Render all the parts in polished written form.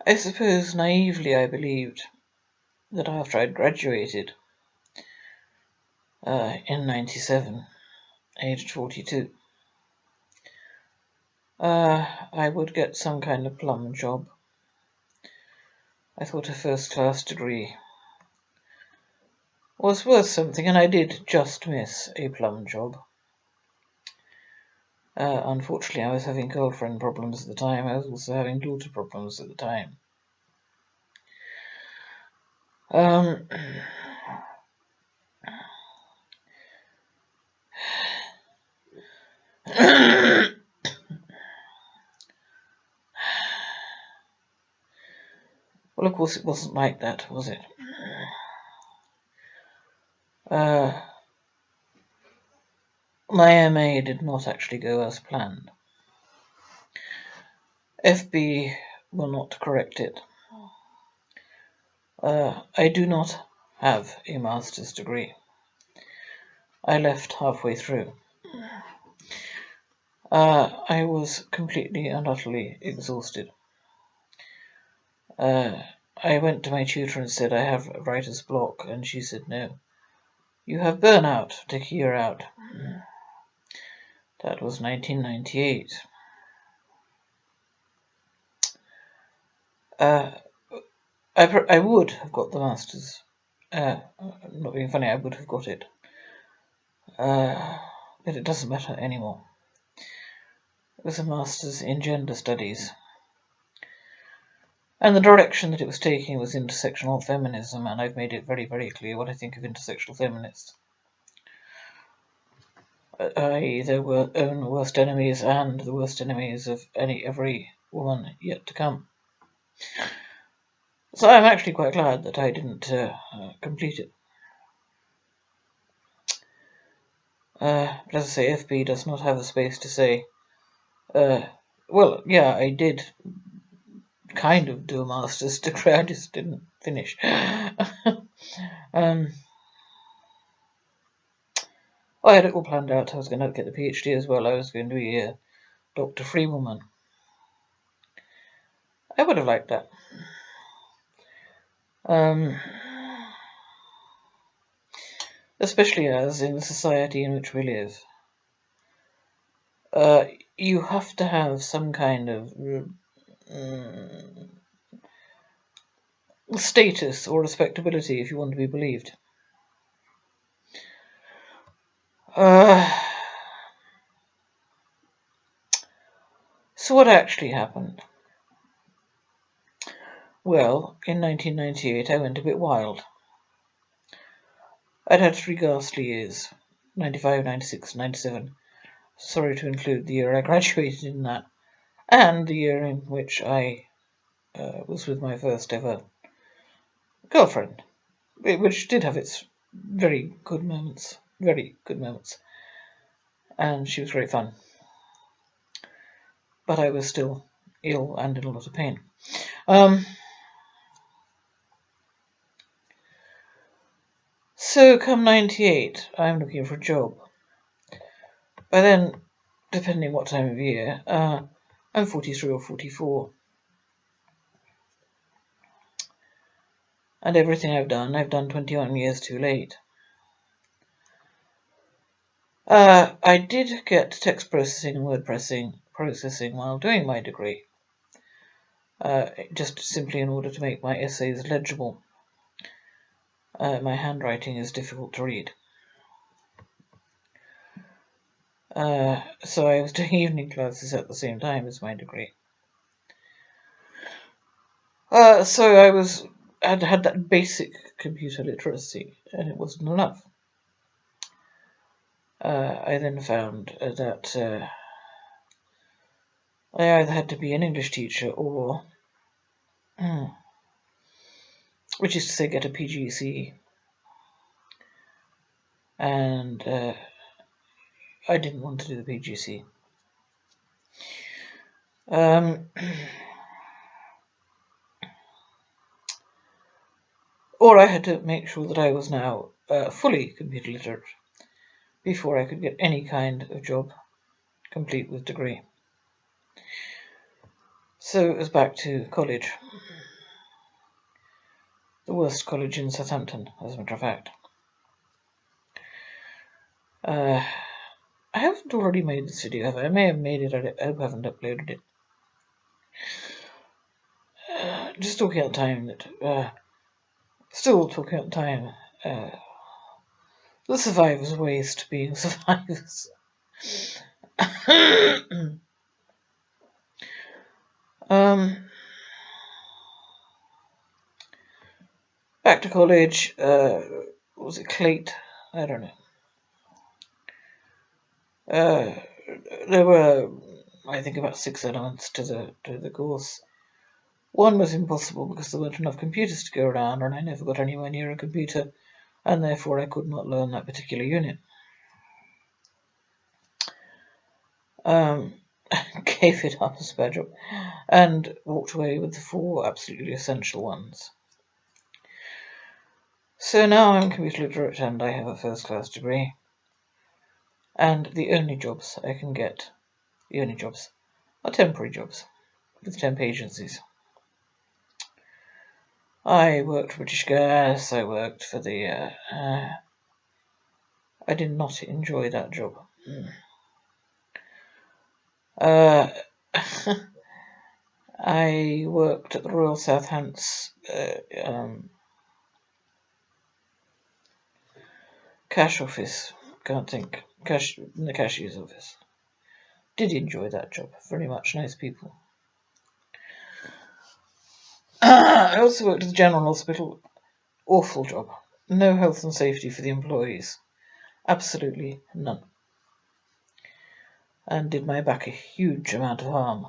I suppose naively I believed that after I'd graduated in 97, aged 42, I would get some kind of plum job. I thought a first-class degree was worth something, and I did just miss a plum job. Unfortunately, I was having girlfriend problems at the time. I was also having daughter problems at the time. Well, of course, it wasn't like that, was it? My MA did not actually go as planned. FB will not correct it. I do not have a master's degree. I left halfway through. I was completely and utterly exhausted. I went to my tutor and said I have writer's block, and she said no. You have burnout, take a year out. That was 1998. I would have got the master's. Not being funny, I would have got it. But it doesn't matter anymore. It was a master's in gender studies. And the direction that it was taking was intersectional feminism, and I've made it very, very clear what I think of intersectional feminists. I their own worst enemies and the worst enemies of every woman yet to come. So I'm actually quite glad that I didn't complete it. But as I say, FB does not have a space to say, well, yeah, I did kind of do a master's degree, I just didn't finish. I had it all planned out. I was going to get the PhD as well. I was going to be a doctor-free woman. I would have liked that. Especially as in the society in which we live, you have to have some kind of status or respectability if you want to be believed. So what actually happened? Well, in 1998 I went a bit wild. I'd had 3 ghastly years, 95, 96, 97. Sorry to include the year I graduated in that, and the year in which I was with my first ever girlfriend, which did have its very good moments, and she was great fun. But I was still ill and in a lot of pain. So come 98, I'm looking for a job. By then, depending what time of year, I'm 43 or 44. And everything I've done 21 years too late. I did get text processing and word processing while doing my degree, just simply in order to make my essays legible. My handwriting is difficult to read. So I was doing evening classes at the same time as my degree. So I had that basic computer literacy, and it wasn't enough. I then found that I either had to be an English teacher or, which is to say, get a PGCE. And I didn't want to do the PGCE. Or I had to make sure that I was now fully computer literate before I could get any kind of job complete with degree. So it was back to college. The worst college in Southampton, as a matter of fact. I haven't already made this video, have I? I may have made it, I hope I haven't uploaded it. Just talking out time still talking out time, the survivors' ways to being survivors. Back to college, was it Clate? I don't know. There were, I think, about 6 elements to the course. One was impossible because there weren't enough computers to go around, and I never got anywhere near a computer, and therefore I could not learn that particular unit. Gave it up as a bad job, and walked away with the 4 absolutely essential ones. So now I'm computer literate and I have a first-class degree. And the only jobs I can get, are temporary jobs with temp agencies. I worked for British Gas, I worked for the, I did not enjoy that job. I worked at the Royal South Hants cash office, in the cashier's office. Did enjoy that job very much, nice people. I also worked at the General Hospital, awful job, no health and safety for the employees, absolutely none, and did my back a huge amount of harm,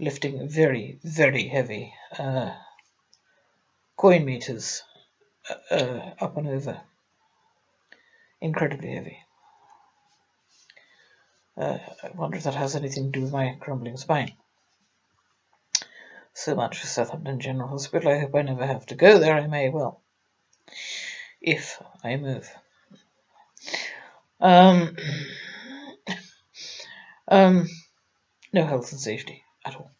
lifting very, very heavy coin meters up and over, incredibly heavy. I wonder if that has anything to do with my crumbling spine. So much for Southampton General Hospital. I hope I never have to go there. I may well, if I move. No health and safety at all.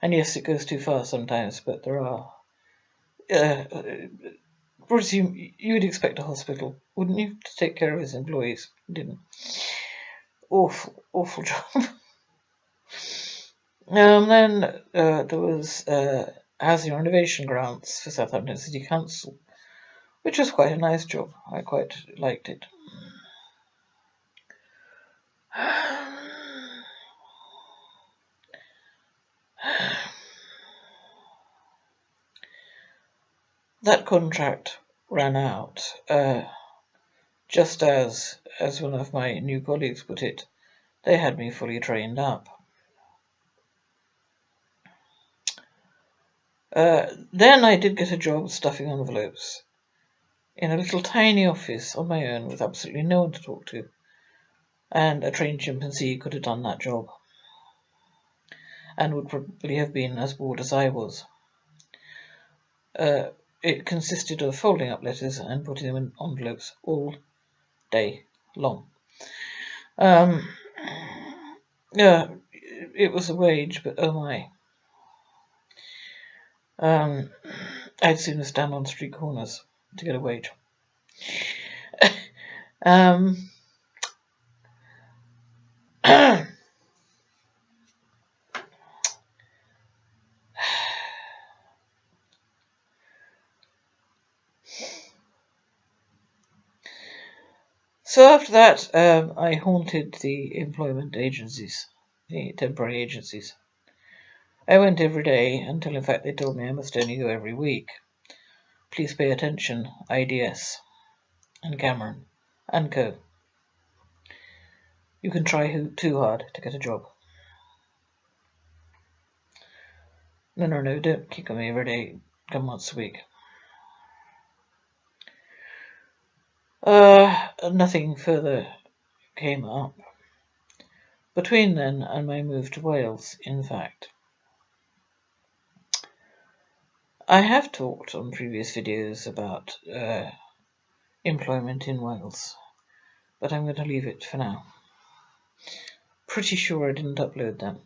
And yes, it goes too far sometimes, but there are. Presume you would expect a hospital, wouldn't you, to take care of its employees? Didn't. Awful job. Then there was housing renovation grants for Southampton City Council, which was quite a nice job. I quite liked it. That contract ran out, just as one of my new colleagues put it, they had me fully trained up. Then I did get a job stuffing envelopes in a little tiny office on my own with absolutely no one to talk to, and a trained chimpanzee could have done that job and would probably have been as bored as I was. It consisted of folding up letters and putting them in envelopes all day long. It was a wage, but oh my. I'd sooner stand on street corners to get a wage. So after that, I haunted the employment agencies, the temporary agencies. I went every day until, in fact, they told me I must only go every week. Please pay attention, IDS, and Cameron, and Co. You can try too hard to get a job. No, don't kick on me every day. Come once a week. Nothing further came up between then and my move to Wales, in fact. I have talked on previous videos about employment in Wales, but I'm going to leave it for now. Pretty sure I didn't upload them.